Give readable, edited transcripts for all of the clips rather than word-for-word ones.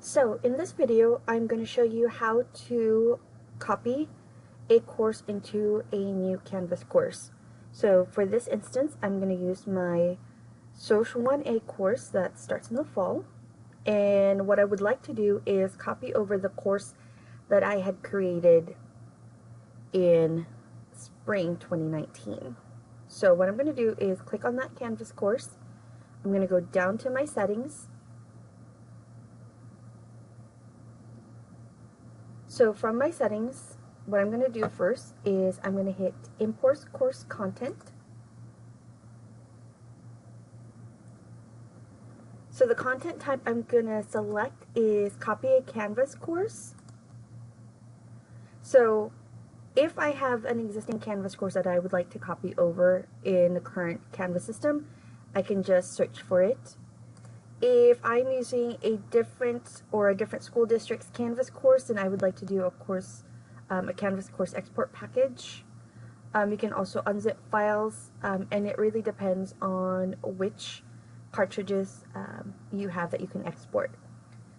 So in this video, I'm going to show you how to copy a course into a new Canvas course. So for this instance, I'm going to use my Social 1A course that starts in the fall. And what I would like to do is copy over the course that I had created in spring 2019. So what I'm going to do is click on that Canvas course. I'm going to go down to my settings. So from my settings, what I'm going to do first is I'm going to hit Import Course Content. So the content type I'm going to select is Copy a Canvas course. So if I have an existing Canvas course that I would like to copy over in the current Canvas system, I can just search for it. If I'm using a different school district's Canvas course, then I would like to do a Canvas course export package. You can also unzip files, and it really depends on which cartridges you have that you can export.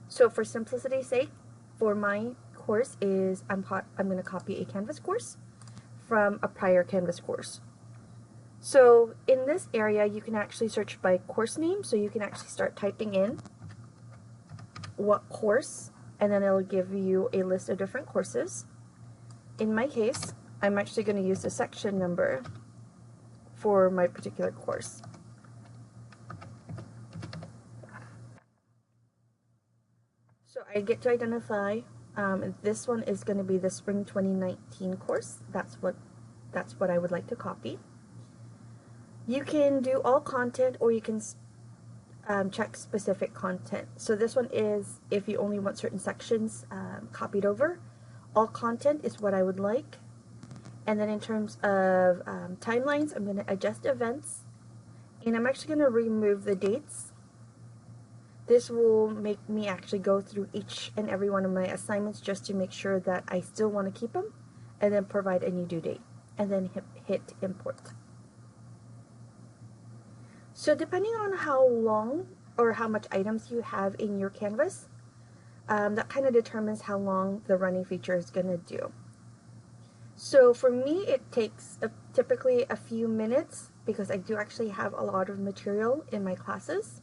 So for simplicity's sake, for my course is I'm going to copy a Canvas course from a prior Canvas course. So in this area, you can actually search by course name, so you can actually start typing in what course, and then it'll give you a list of different courses. In my case, I'm actually going to use the section number for my particular course. So I get to identify this one is going to be the spring 2019 course. That's what I would like to copy. You can do all content, or you can check specific content. So this one is if you only want certain sections copied over. All content is what I would like. And then in terms of timelines, I'm going to adjust events, and I'm actually going to remove the dates. This will make me actually go through each and every one of my assignments just to make sure that I still want to keep them, and then provide a new due date, and then hit import. So depending on how long or how much items you have in your Canvas, that kind of determines how long the running feature is going to do. So for me, it takes typically a few minutes because I do actually have a lot of material in my classes.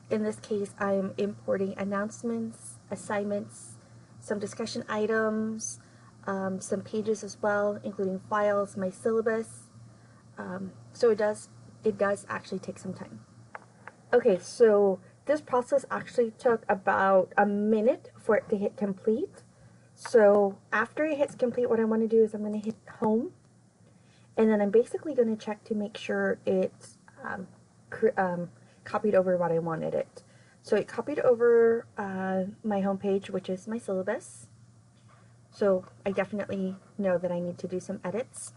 In this case, I'm importing announcements, assignments, some discussion items, some pages as well, including files, my syllabus. So it does actually take some time. Okay, so this process actually took about a minute for it to hit complete. So after it hits complete, what I want to do is I'm going to hit home, and then I'm basically going to check to make sure it's copied over what I wanted it. So it copied over my home page, which is my syllabus. So I definitely know that I need to do some edits.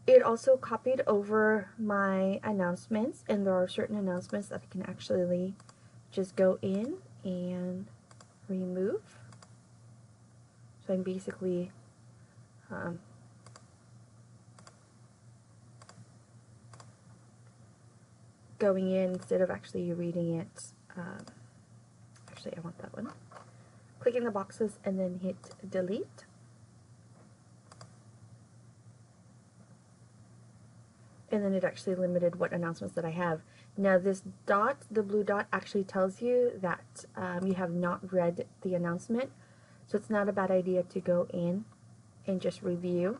It also copied over my announcements, and there are certain announcements that I can actually just go in and remove. So I'm basically going in instead of actually reading it. Actually, I want that one. Clicking the boxes and then hit delete. And then it actually limited what announcements that I have. Now this dot, the blue dot, actually tells you that you have not read the announcement. So it's not a bad idea to go in and just review.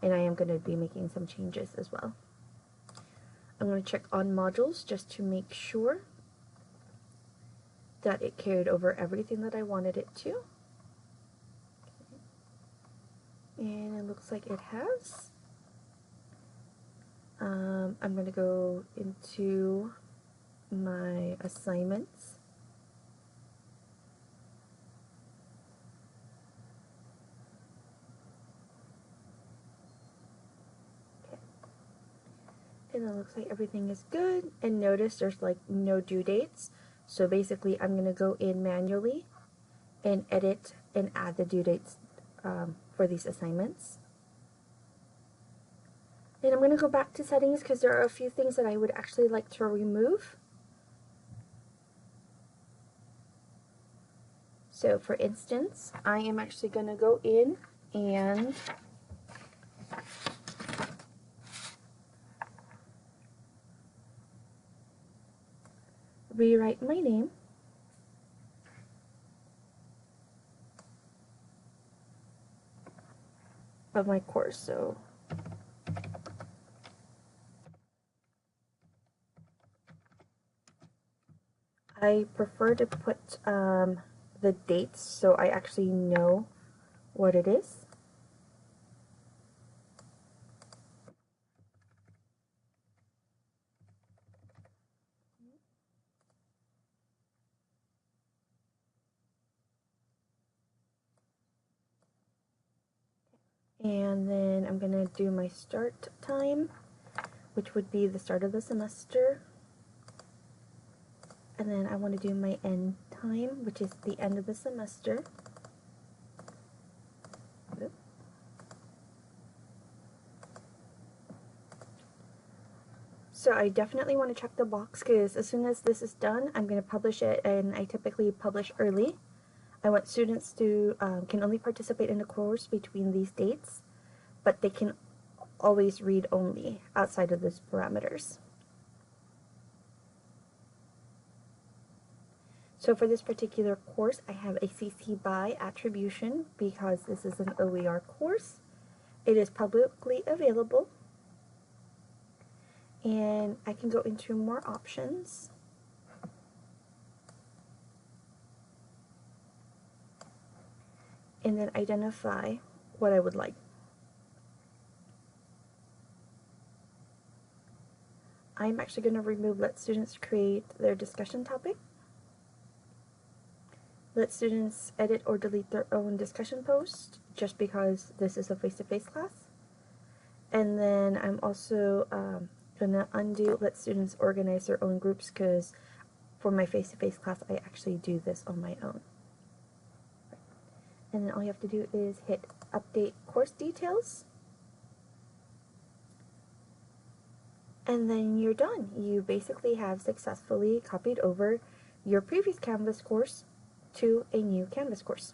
And I am going to be making some changes as well. I'm going to check on modules just to make sure that it carried over everything that I wanted it to. Okay. And it looks like it has. I'm going to go into my assignments. Okay. And it looks like everything is good. And notice there's like no due dates. So basically I'm going to go in manually and edit and add the due dates for these assignments. And I'm going to go back to settings because there are a few things that I would actually like to remove. So for instance, I am actually going to go in and rewrite my name. Of my course. So I prefer to put the dates so I actually know what it is. And then I'm going to do my start time, which would be the start of the semester. And then I want to do my end time, which is the end of the semester. So I definitely want to check the box because as soon as this is done, I'm going to publish it, and I typically publish early. I want students to can only participate in the course between these dates, but they can always read only outside of those parameters. So for this particular course, I have a CC BY attribution because this is an OER course. It is publicly available, and I can go into more options. And then identify what I would like. I'm actually going to remove let students create their discussion topic. Let students edit or delete their own discussion post just because this is a face-to-face class. And then I'm also going to undo let students organize their own groups because for my face-to-face class I actually do this on my own. And then all you have to do is hit update course details. And then you're done. You basically have successfully copied over your previous Canvas course to a new Canvas course.